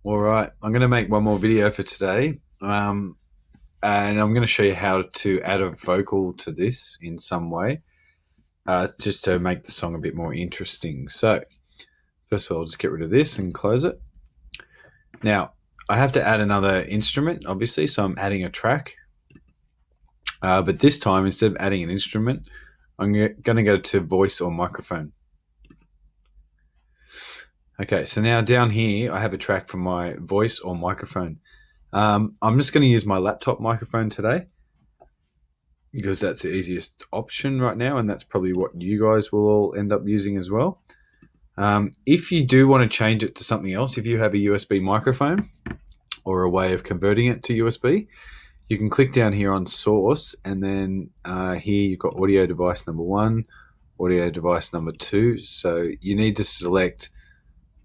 All right, I'm going to make one more video for today, and I'm going to show you how to add a vocal to this in some way, just to make the song a bit more interesting. So, first of all, I'll just get rid of this and close it. Now, I have to add another instrument, obviously, so I'm adding a track. But this time, instead of adding an instrument, I'm going to go to voice or microphone. Okay, so now down here, I have a track from my voice or microphone. I'm just going to use my laptop microphone today because that's the easiest option right now, and that's probably what you guys will all end up using as well. If you do want to change it to something else, if you have a USB microphone or a way of converting it to USB, you can click down here on source, and then here you've got audio device number 1, audio device number 2. So you need to select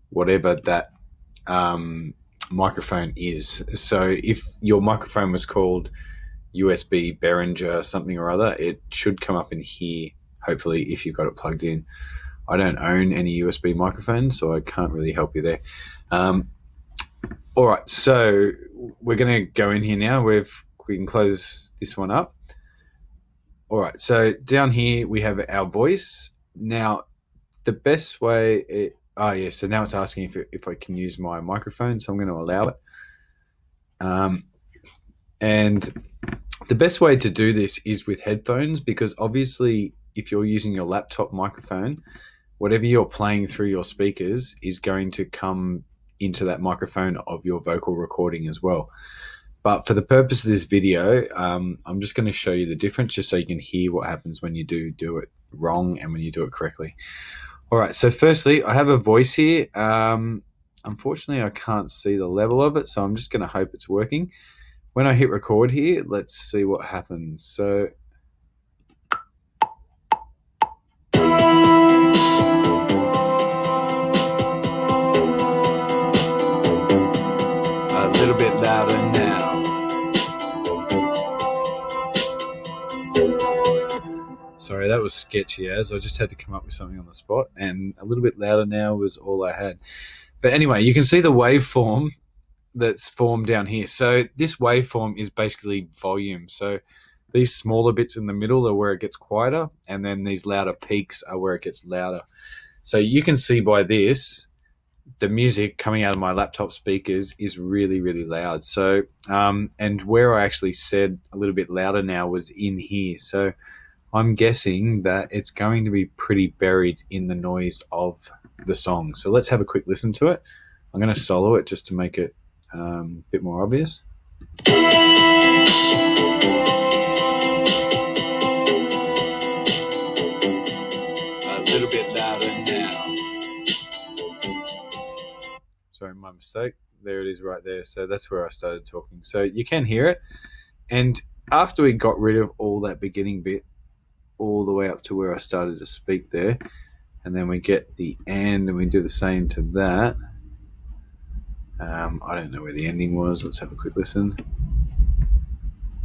whatever that microphone is. So if your microphone was called USB Behringer something or other, it should come up in here, hopefully, if you've got it plugged in. I don't own any USB microphones, so I can't really help you there. All right, so we're going to go in here now. We can close this one up. All right, so down here we have our voice. Now, the best way... so now it's asking if I can use my microphone, so I'm going to allow it. And the best way to do this is with headphones, because obviously if you're using your laptop microphone, whatever you're playing through your speakers is going to come into that microphone of your vocal recording as well. But for the purpose of this video, I'm just going to show you the difference just so you can hear what happens when you do it wrong and when you do it correctly. All right, so firstly, I have a voice here. Unfortunately, I can't see the level of it, so I'm just going to hope it's working. When I hit record here, let's see what happens. So, a little bit louder now. Sorry, that was sketchy as I just had to come up with something on the spot, and a little bit louder now was all I had. But anyway, you can see the waveform that's formed down here. So this waveform is basically volume. So these smaller bits in the middle are where it gets quieter, and then these louder peaks are where it gets louder. So you can see by this, the music coming out of my laptop speakers is really, really loud. So, and where I actually said a little bit louder now was in here. So I'm guessing that it's going to be pretty buried in the noise of the song. So let's have a quick listen to it. I'm going to solo it just to make it a bit more obvious. A little bit louder now. Sorry, my mistake. There it is right there. So that's where I started talking. So you can hear it. And after we got rid of all that beginning bit, all the way up to where I started to speak there, and then we get the end and we do the same to that. I don't know where the ending was. Let's have a quick listen.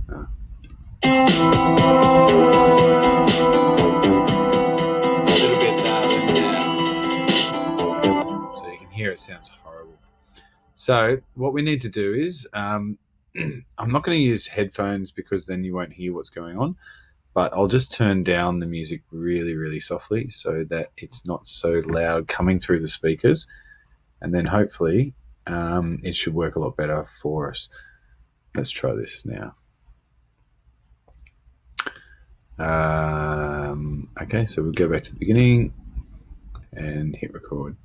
A little bit louder now. So you can hear it sounds horrible. So what we need to do is, I'm not going to use headphones because then you won't hear what's going on. But I'll just turn down the music really, really softly so that it's not so loud coming through the speakers. And then hopefully it should work a lot better for us. Let's try this now. Okay, so we'll go back to the beginning and hit record.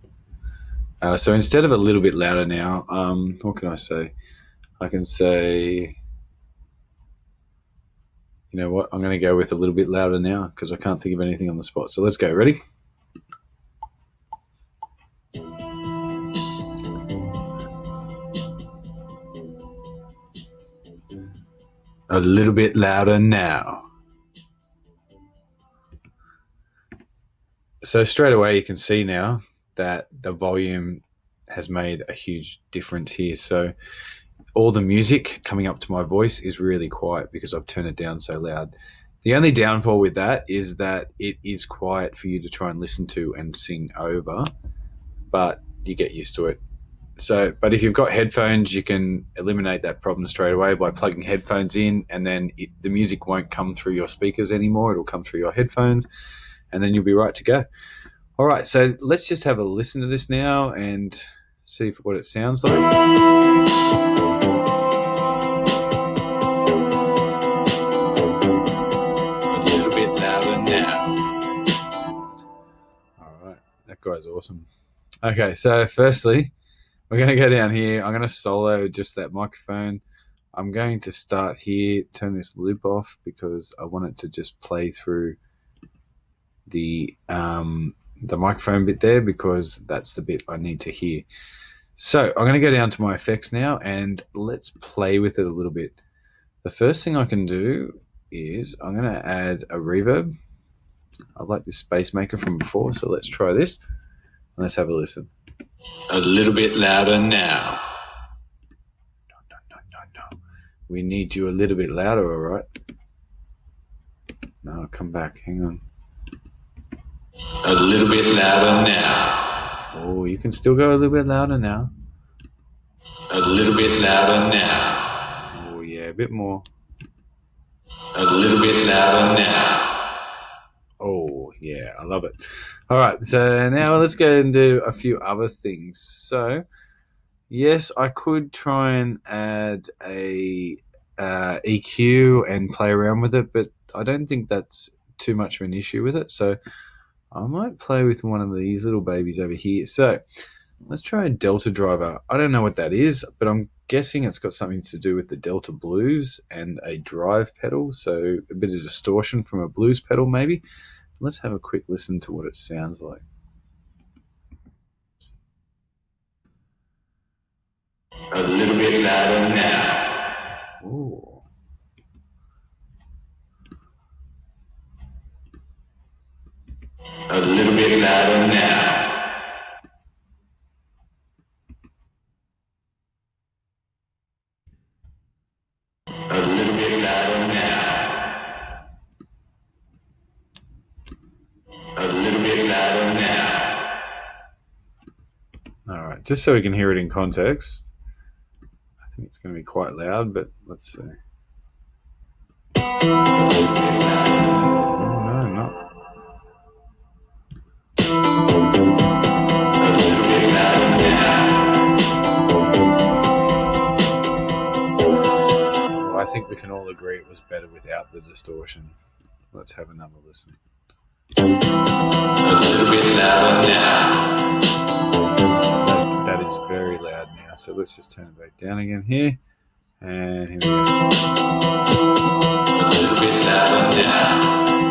So instead of a little bit louder now, what can I say? I can say... You know what? I'm going to go with a little bit louder now because I can't think of anything on the spot. So let's go. Ready? A little bit louder now. So straight away you can see now that the volume has made a huge difference here. So all the music coming up to my voice is really quiet because I've turned it down so loud. The only downfall with that is that it is quiet for you to try and listen to and sing over, but you get used to it But if you've got headphones, you can eliminate that problem straight away by plugging headphones in, and then the music won't come through your speakers anymore. It'll come through your headphones, and then you'll be right to go. All right, so let's just have a listen to this now and see what it sounds like. A little bit louder now. All right, that guy's awesome. Okay, so firstly, we're going to go down here. I'm going to solo just that microphone. I'm going to start here, turn this loop off because I want it to just play through the microphone bit there, because that's the bit I need to hear. So I'm going to go down to my effects now and let's play with it a little bit. The first thing I can do is I'm going to add a reverb. I like this space maker from before, so let's try this. Let's have a listen. A little bit louder now. No. We need you a little bit louder, all right? No, come back. Hang on. A little bit louder now. Oh, you can still go a little bit louder now. A little bit louder now. Oh, yeah, a bit more. A little bit louder now. Oh, yeah, I love it. All right, so now let's go and do a few other things. So, yes, I could try and add a EQ and play around with it, but I don't think that's too much of an issue with it. So I might play with one of these little babies over here. So let's try a Delta driver. I don't know what that is, but I'm guessing it's got something to do with the Delta blues and a drive pedal, so a bit of distortion from a blues pedal maybe. Let's have a quick listen to what it sounds like. A little bit louder now. Ooh. A little bit louder now. A little bit louder now. A little bit louder now. All right, just so we can hear it in context. I think it's going to be quite loud, but let's see. Oh, no, not. Well, I think we can all agree it was better without the distortion. Let's have another listen. A little bit louder now. That is very loud now, so let's just turn it back down again here. And here we go. A little bit louder now.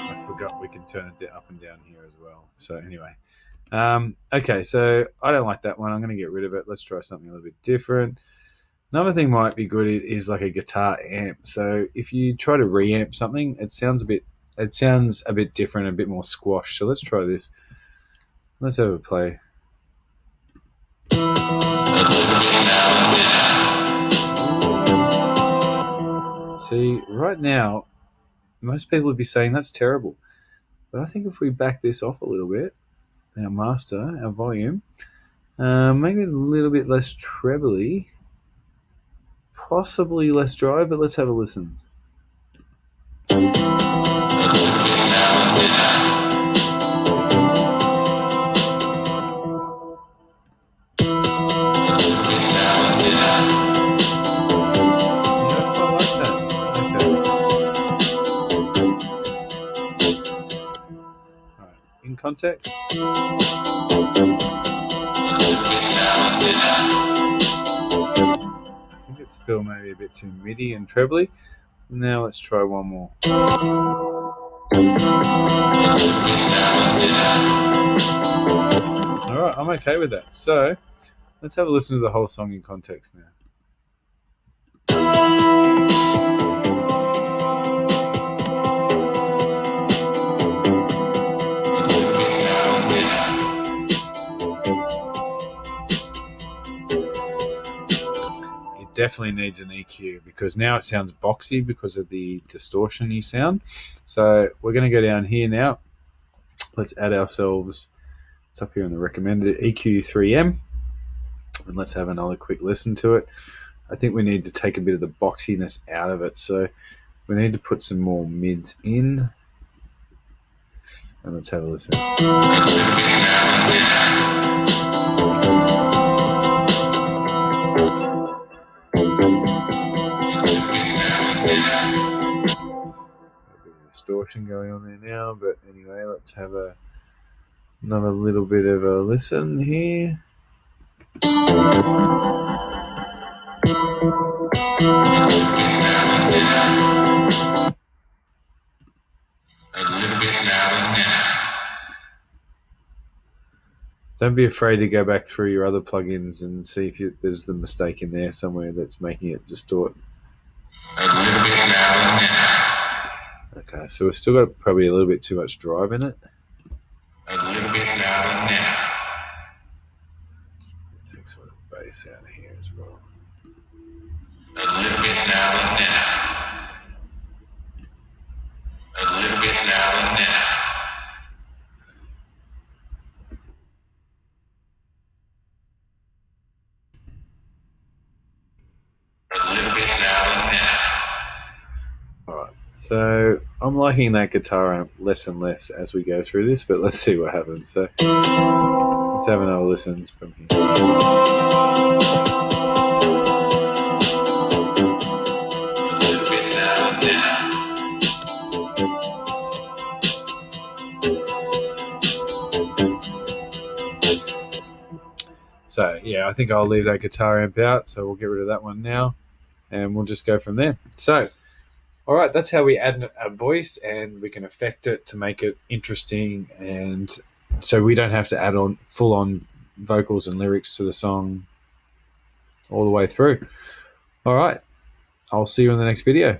I forgot we can turn it up and down here as well. So anyway, okay, so I don't like that one. I'm going to get rid of it. Let's try something a little bit different. Another thing might be good is like a guitar amp. So if you try to reamp something, it sounds a bit different, a bit more squash. So let's try this. Let's have a play. See, right now, most people would be saying that's terrible. But I think if we back this off a little bit, our master, our volume, make it a little bit less trebly, possibly less dry, but let's have a listen. In context. I think it's still maybe a bit too MIDI and trebly. Now let's try one more. Alright, I'm okay with that. So let's have a listen to the whole song in context now. definitely needs an EQ because now it sounds boxy because of the distortion-y sound. So we're going to go down here now. Let's add ourselves, it's up here in the recommended, EQ3M, and let's have another quick listen to it. I think we need to take a bit of the boxiness out of it, so we need to put some more mids in, and let's have a listen. Distortion going on there now, but anyway, let's have another little bit of a listen here. Don't be afraid to go back through your other plugins and see if there's the mistake in there somewhere that's making it distort. Okay, so we've still got probably a little bit too much drive in it. A little bit louder now. Let's take sort of bass out of here as well. A little bit louder now. A little bit louder now. A little bit louder now. Alright, so I'm liking that guitar amp less and less as we go through this, but let's see what happens. So let's have another listen from here. So yeah, I think I'll leave that guitar amp out, so we'll get rid of that one now, and we'll just go from there. So, all right, that's how we add a voice, and we can affect it to make it interesting, and so we don't have to add on full-on vocals and lyrics to the song all the way through. All right, I'll see you in the next video.